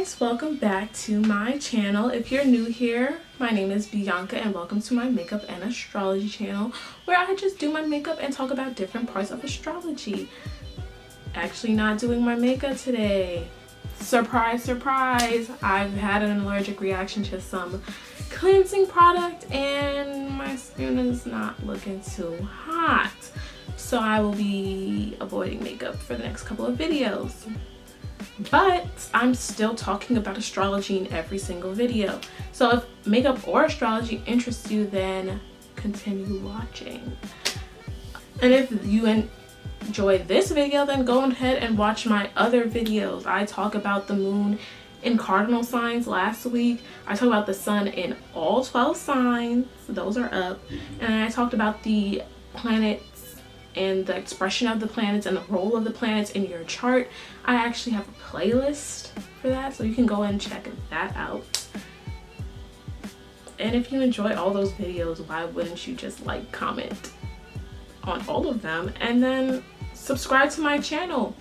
guys, welcome back to my channel. If you're new here, my name is Bianca and welcome to my Makeup and Astrology channel, where I just do my makeup and talk about different parts of astrology. Actually not doing my makeup today. Surprise, surprise! I've had an allergic reaction to some cleansing product and my skin is not looking too hot. So I will be avoiding makeup for the next couple of videos. But I'm still talking about astrology in every single video. So if makeup or astrology interests you, then continue watching. And if you enjoy this video, then go ahead and watch my other videos. I talk about the moon in cardinal signs last week. I talked about the sun in all 12 signs. Those are up. And I talked about the planets and the expression of the planets and the role of the planets in your chart. I actually have a playlist for that, so you can go and check that out. And if you enjoy all those videos, why wouldn't you just like, comment on all of them, and then subscribe to my channel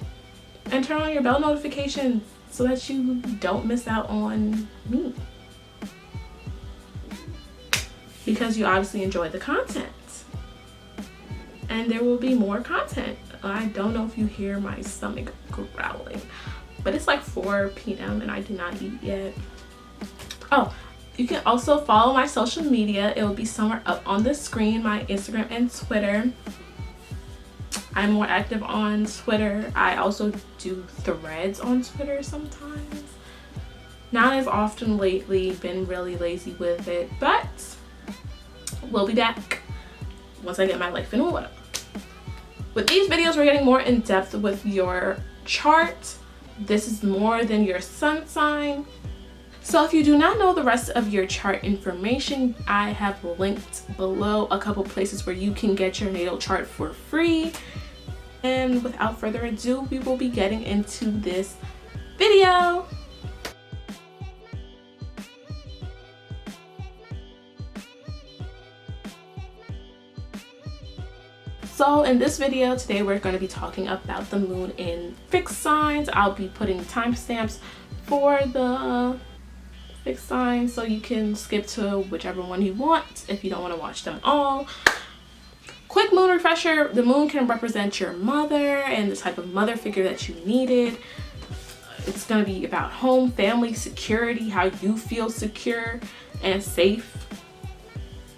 and turn on your bell notifications so that you don't miss out on me, because you obviously enjoy the content. And there will be more content. I don't know if you hear my stomach growling, but it's like 4 p.m. and I did not eat yet. Oh, you can also follow my social media. It will be somewhere up on the screen, my Instagram and Twitter. I'm more active on Twitter. I also do threads on Twitter sometimes. Not as often lately, been really lazy with it, but we'll be back once I get my life in order. With these videos, we're getting more in depth with your chart. This is more than your sun sign. So if you do not know the rest of your chart information, I have linked below a couple places where you can get your natal chart for free. And without further ado, we will be getting into this video. So in this video today, we're going to be talking about the moon in fixed signs. I'll be putting timestamps for the fixed signs, so you can skip to whichever one you want if you don't want to watch them all. Quick moon refresher: the moon can represent your mother and the type of mother figure that you needed. It's going to be about home, family, security, how you feel secure and safe.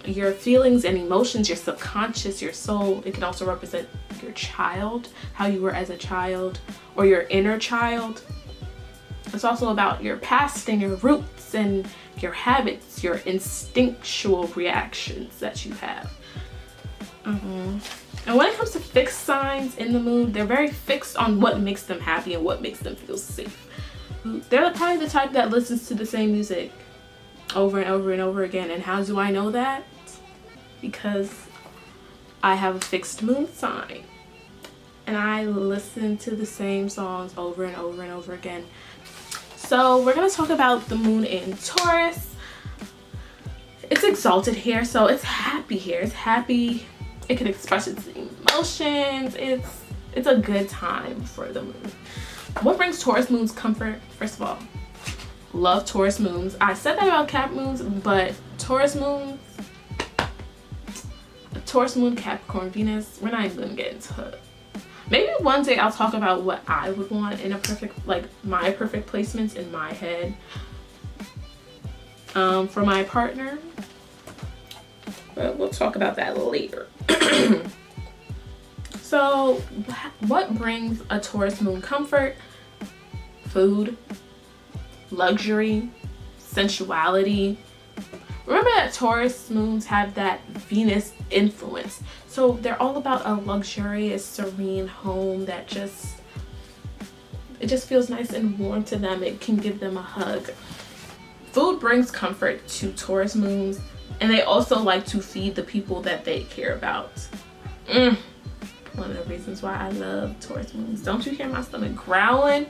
Your feelings and emotions, your subconscious, your soul. It can also represent your child, how you were as a child, or your inner child. It's also about your past and your roots and your habits, your instinctual reactions that you have. And when it comes to fixed signs in the moon, they're very fixed on what makes them happy and what makes them feel safe. They're probably the type that listens to the same music over and over and over again. And how do I know that? Because I have a fixed moon sign and I listen to the same songs over and over and over again. So we're going to talk about the moon in Taurus. It's exalted here, so it's happy here. It's happy. It can express its emotions. It's a good time for the moon. What brings Taurus moons comfort? First of all, love Taurus moons. I said that about Cap moons, but Taurus moons, Taurus moon, Capricorn, Venus, we're not even gonna get into it. Maybe one day I'll talk about what I would want in a perfect, like my perfect placements in my head for my partner, but we'll talk about that later. So what brings a Taurus moon comfort? Food, luxury, sensuality. Remember that Taurus moons have that Venus influence, so they're all about a luxurious, serene home that just feels nice and warm to them. It can give them a hug. Food brings comfort to Taurus moons, and they also like to feed the people that they care about. One of the reasons why I love Taurus moons. Don't you hear my stomach growling?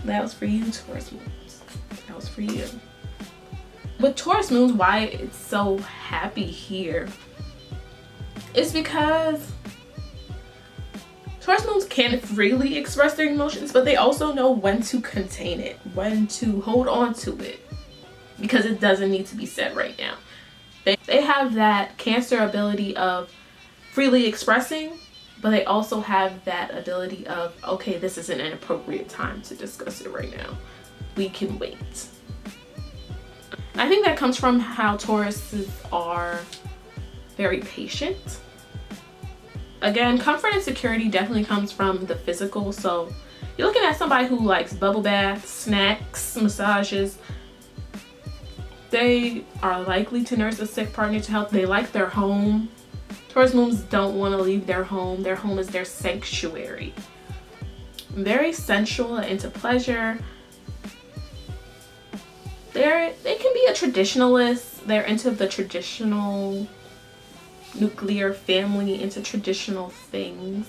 That was for you, Taurus moons. That was for you. With Taurus moons, why it's so happy here is because Taurus moons can freely express their emotions, but they also know when to contain it, when to hold on to it, because it doesn't need to be said right now. They have that Cancer ability of freely expressing, but they also have that ability of, okay, this isn't an appropriate time to discuss it right now. We can wait. I think that comes from how Tauruses are very patient. Again, comfort and security definitely comes from the physical. So you're looking at somebody who likes bubble baths, snacks, massages. They are likely to nurse a sick partner to help. They like their home. Taurus moons don't want to leave their home. Their home is their sanctuary. Very sensual and into pleasure. They can be a traditionalist. They're into the traditional nuclear family, into traditional things.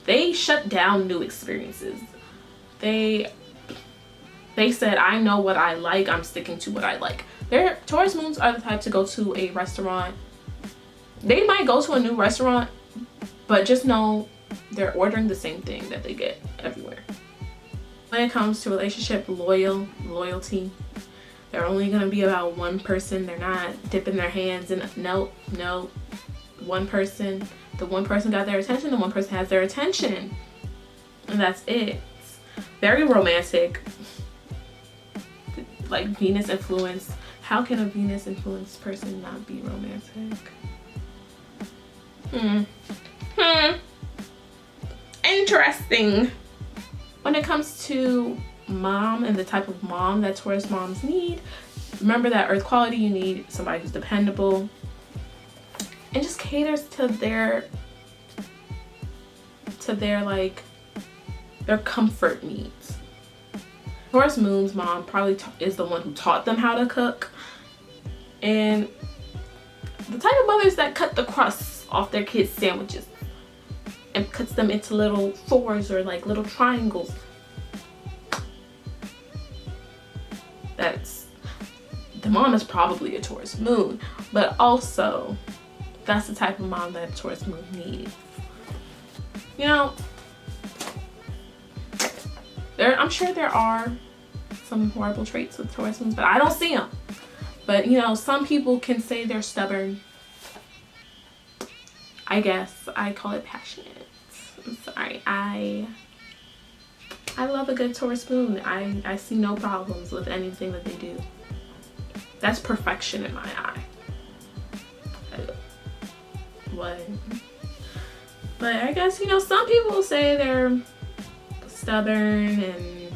They shut down new experiences. They said, I know what I like, I'm sticking to what I like. Taurus moons are the type to go to a restaurant. They might go to a new restaurant, but just know they're ordering the same thing that they get everywhere. When it comes to relationship, loyalty, they're only gonna be about one person. They're not dipping their hands in. No, one person. The one person got their attention, the one person has their attention, and that's it. Very romantic, like Venus influenced. How can a Venus influenced person not be romantic? Interesting. When it comes to mom and the type of mom that Taurus moms need, remember that earth quality. You need somebody who's dependable and just caters to their like their comfort needs. Taurus moon's mom probably is the one who taught them how to cook, and the type of mothers that cut the crusts off their kids' sandwiches and cuts them into little fours or like little triangles. The mom is probably a Taurus moon, but also that's the type of mom that a Taurus moon needs. You know, I'm sure there are some horrible traits with Taurus moons, but I don't see them. But you know, some people can say they're stubborn. I guess I call it passionate. I'm sorry. I love a good Taurus moon. I see no problems with anything that they do. That's perfection in my eye. But I guess, you know, some people say they're stubborn and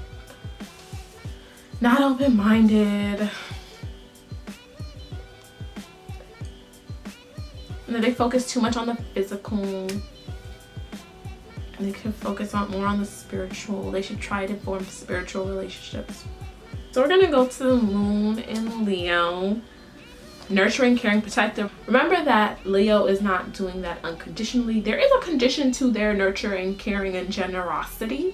not open-minded. And that they focus too much on the physical. And they can focus more on the spiritual. They should try to form spiritual relationships. So we're gonna go to the moon in Leo. Nurturing, caring, protective. Remember that Leo is not doing that unconditionally. There is a condition to their nurturing, caring, and generosity.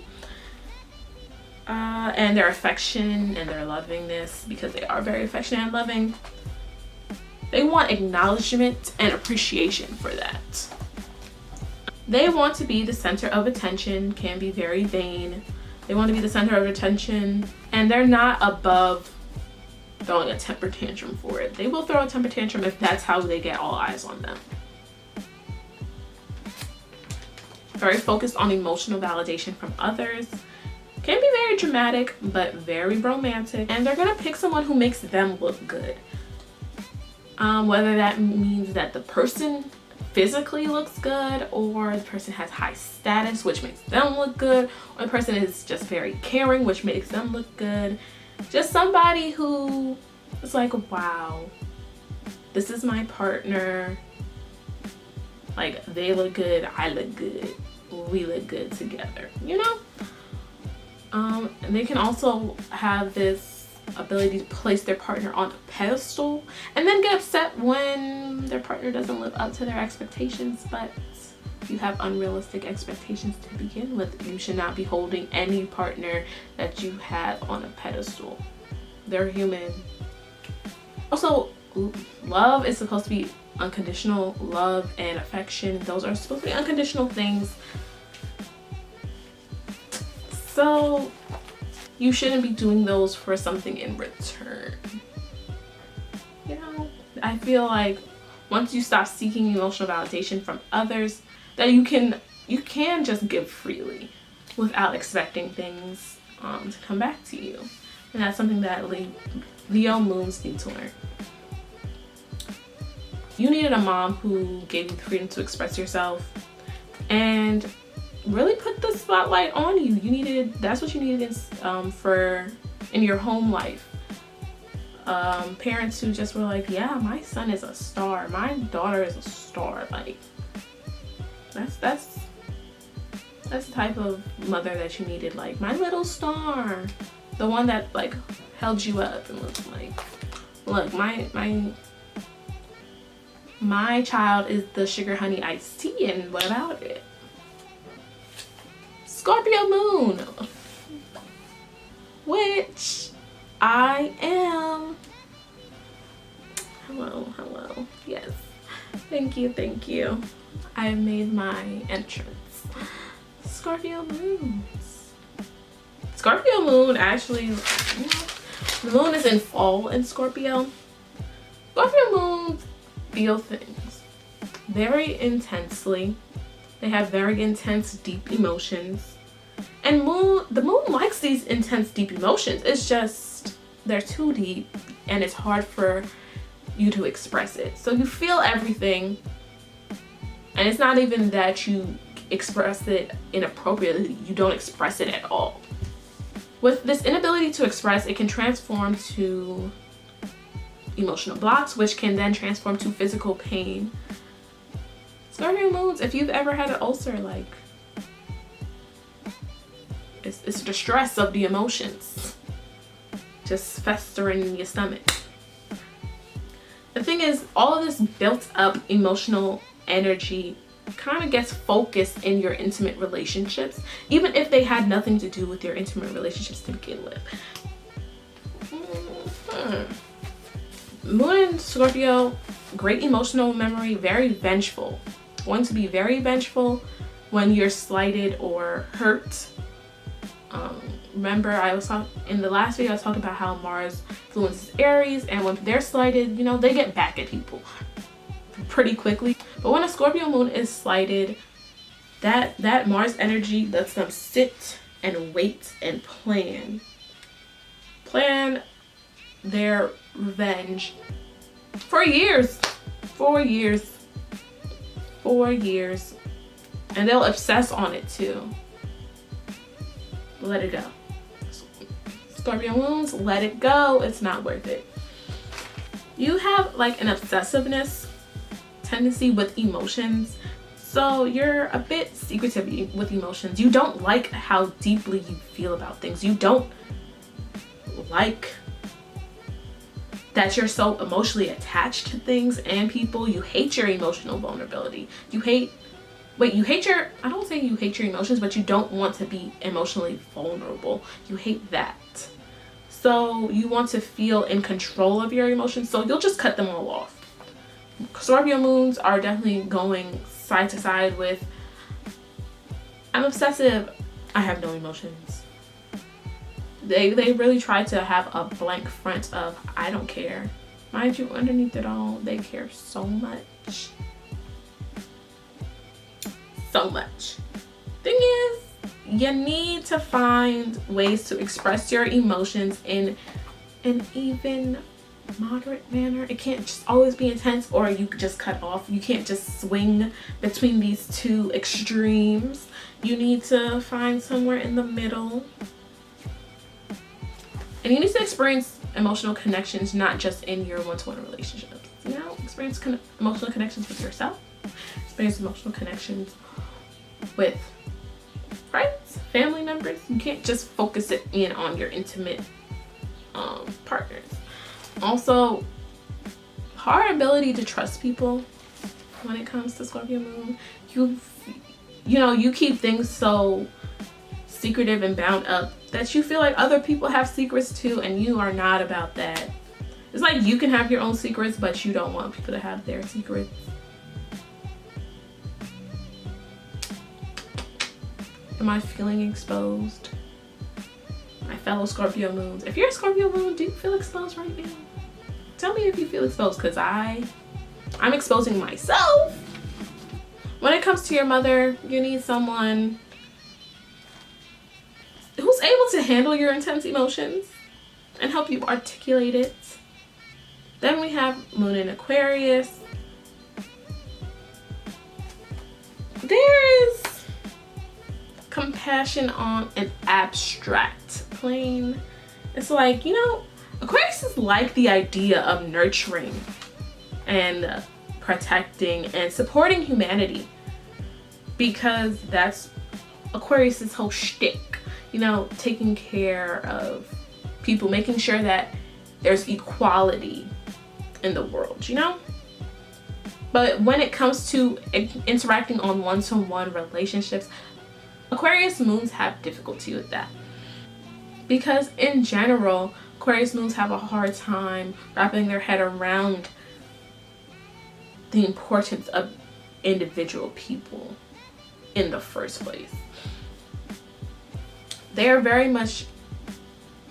And their affection and their lovingness, because they are very affectionate and loving. They want acknowledgement and appreciation for that. They want to be the center of attention, can be very vain. They want to be the center of attention, and they're not above throwing a temper tantrum for it. They will throw a temper tantrum if that's how they get all eyes on them. Very focused on emotional validation from others. Can be very dramatic, but very romantic. And they're gonna pick someone who makes them look good. Whether that means that the person physically looks good, or the person has high status, which makes them look good, or the person is just very caring, which makes them look good. Just somebody who is like, wow, this is my partner. Like, they look good, I look good, we look good together, you know? And they can also have this ability to place their partner on a pedestal and then get upset when their partner doesn't live up to their expectations. But you have unrealistic expectations to begin with. You should not be holding any partner that you have on a pedestal. They're human. Also, love is supposed to be unconditional. Love and affection, those are supposed to be unconditional things. So you shouldn't be doing those for something in return. You know, I feel like once you stop seeking emotional validation from others, that you can just give freely without expecting things to come back to you. And that's something that Leo moons need to learn. You needed a mom who gave you the freedom to express yourself and really put the spotlight on you. That's what you needed in your home life. Parents who just were like, yeah, my son is a star, my daughter is a star. Like, that's the type of mother that you needed. Like, my little star, the one that like held you up and was like, look, my child is the sugar honey iced tea, and what about it? Scorpio Moon, which I am. Hello. Yes. Thank you. I have made my entrance. Scorpio Moons. Scorpio Moon actually, the moon is in fall in Scorpio. Scorpio Moon feel things very intensely. They have very intense, deep emotions. And the moon likes these intense, deep emotions. It's just they're too deep and it's hard for you to express it. So you feel everything, and it's not even that you express it inappropriately. You don't express it at all. With this inability to express, it can transform to emotional blocks, which can then transform to physical pain. Scorpio moons, if you've ever had an ulcer, like, it's the stress of the emotions just festering in your stomach. The thing is, all of this built up emotional energy kind of gets focused in your intimate relationships, even if they had nothing to do with your intimate relationships to begin with. Moon in Scorpio, great emotional memory, very vengeful. Going to be very vengeful when you're slighted or hurt. Remember, in the last video I was talking about how Mars influences Aries, and when they're slighted, they get back at people pretty quickly. But when a Scorpio moon is slighted, that Mars energy lets them sit and wait and plan their revenge for years, and they'll obsess on it too. Let it go. Scorpio moons, let it go. It's not worth it. You have like an obsessiveness tendency with emotions, so you're a bit secretive with emotions. You don't like how deeply you feel about things. You don't like that you're so emotionally attached to things and people. You hate your emotional vulnerability. I don't say you hate your emotions, but you don't want to be emotionally vulnerable. You hate that. So you want to feel in control of your emotions, so you'll just cut them all off. Scorpio moons are definitely going side to side with, I'm obsessive, I have no emotions. They really try to have a blank front of, I don't care. Mind you, underneath it all, they care so much. So much. Thing is, you need to find ways to express your emotions in an even, moderate manner. It can't just always be intense, or you just cut off. You can't just swing between these two extremes. You need to find somewhere in the middle. And you need to experience emotional connections, not just in your one-to-one relationships. Experience emotional connections with yourself. Experience emotional connections with friends, family members. You can't just focus it in on your intimate partners. Also, hard ability to trust people when it comes to Scorpio moon. You keep things so secretive and bound up that you feel like other people have secrets too, and you are not about that. It's like you can have your own secrets, but you don't want people to have their secrets. Am I feeling exposed? fellow Scorpio moons. If you're a Scorpio moon, do you feel exposed right now? Tell me if you feel exposed, because I'm exposing myself. When it comes to your mother, you need someone who's able to handle your intense emotions and help you articulate it. Then we have Moon in Aquarius. There is compassion on an abstract plane. It's like, you know, Aquarius is like the idea of nurturing and protecting and supporting humanity, because that's Aquarius's whole shtick, you know, taking care of people, making sure that there's equality in the world, you know. But when it comes to interacting on one-to-one relationships, Aquarius moons have difficulty with that, because in general Aquarius moons have a hard time wrapping their head around the importance of individual people in the first place. They are very much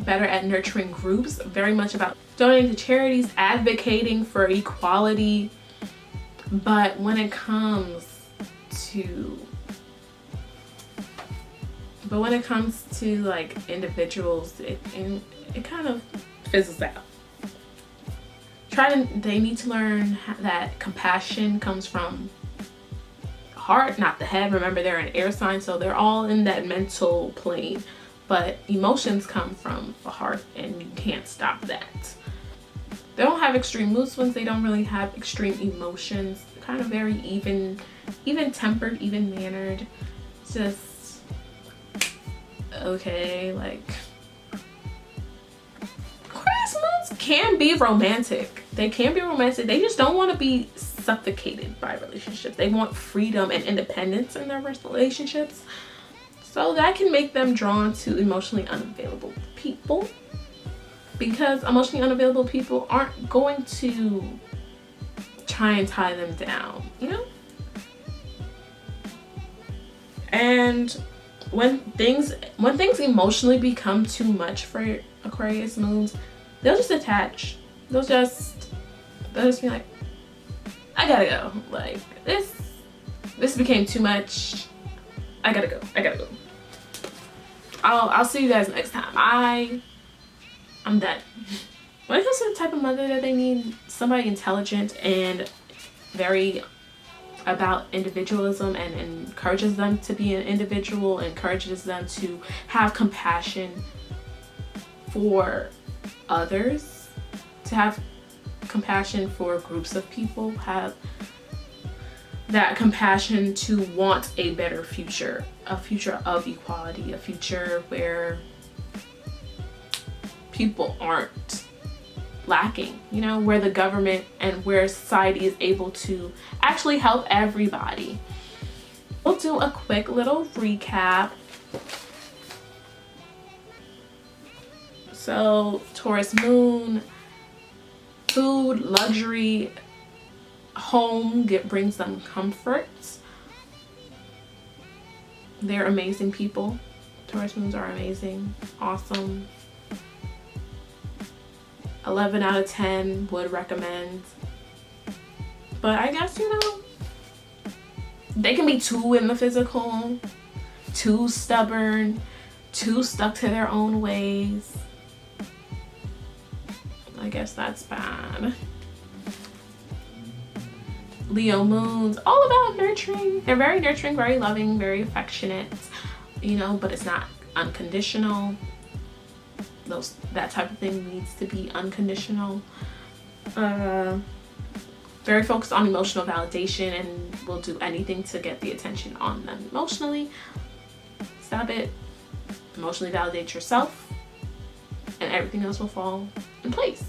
better at nurturing groups, very much about donating to charities, advocating for equality. But when it comes to like individuals, it kind of fizzles out. They need to learn that compassion comes from the heart, not the head. Remember, they're an air sign, so they're all in that mental plane, but emotions come from the heart, and you can't stop that. They don't have extreme mood swings. They don't really have extreme emotions. They're kind of very even tempered, even mannered. Just okay, like Aquarius moons can be romantic. They can be romantic. They just don't want to be suffocated by relationships. They want freedom and independence in their relationships. So that can make them drawn to emotionally unavailable people, because emotionally unavailable people aren't going to try and tie them down, you know? And when things emotionally become too much for Aquarius moons, they'll just attach. They'll just be like, I gotta go. Like, this became too much. I gotta go. I'll see you guys next time. I'm done. When it comes to the type of mother that they need, somebody intelligent and very about individualism and encourages them to be an individual, encourages them to have compassion for others, to have compassion for groups of people, have that compassion to want a better future, a future of equality, a future where people aren't lacking, you know, where the government and where society is able to actually help everybody. We'll do a quick little recap. So Taurus Moon, food, luxury, home brings them comfort. They're amazing people. Taurus Moons are amazing, awesome. 11 out of 10 would recommend. But I guess, you know, they can be too in the physical, too stubborn, too stuck to their own ways. I guess that's bad. Leo moons, all about nurturing. They're very nurturing, very loving, very affectionate, you know, but it's not unconditional. That type of thing needs to be unconditional. Very focused on emotional validation and will do anything to get the attention on them emotionally. Stop it. Emotionally validate yourself and everything else will fall in place.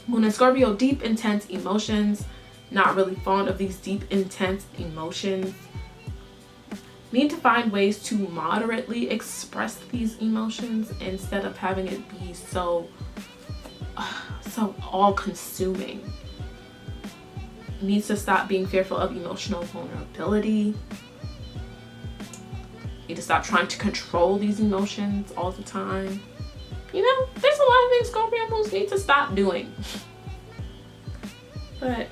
Moon in Scorpio, deep, intense emotions. Not really fond of these deep, intense emotions. Need to find ways to moderately express these emotions instead of having it be so all-consuming. Needs to stop being fearful of emotional vulnerability. need to stop trying to control these emotions all the time. You know, there's a lot of things Scorpio moons need to stop doing. But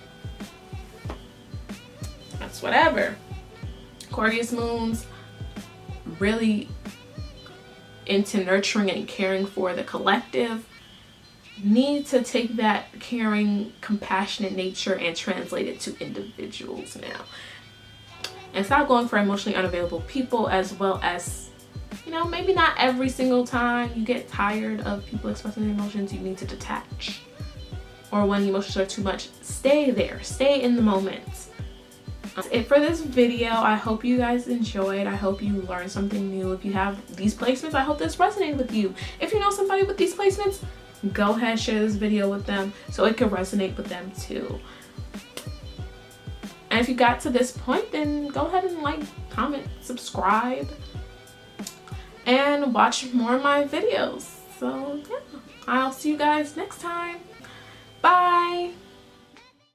that's whatever. Aquarius moons really into nurturing and caring for the collective need to take that caring, compassionate nature and translate it to individuals now. And stop going for emotionally unavailable people, as well as, you know, maybe not every single time you get tired of people expressing their emotions, you need to detach. Or when emotions are too much, stay there, stay in the moment. That's it for this video. I hope you guys enjoyed. I hope you learned something new. If you have these placements, I hope this resonated with you. If you know somebody with these placements, go ahead, share this video with them so it can resonate with them too. And if you got to this point, then go ahead and like, comment, subscribe, and watch more of my videos. So yeah, I'll see you guys next time.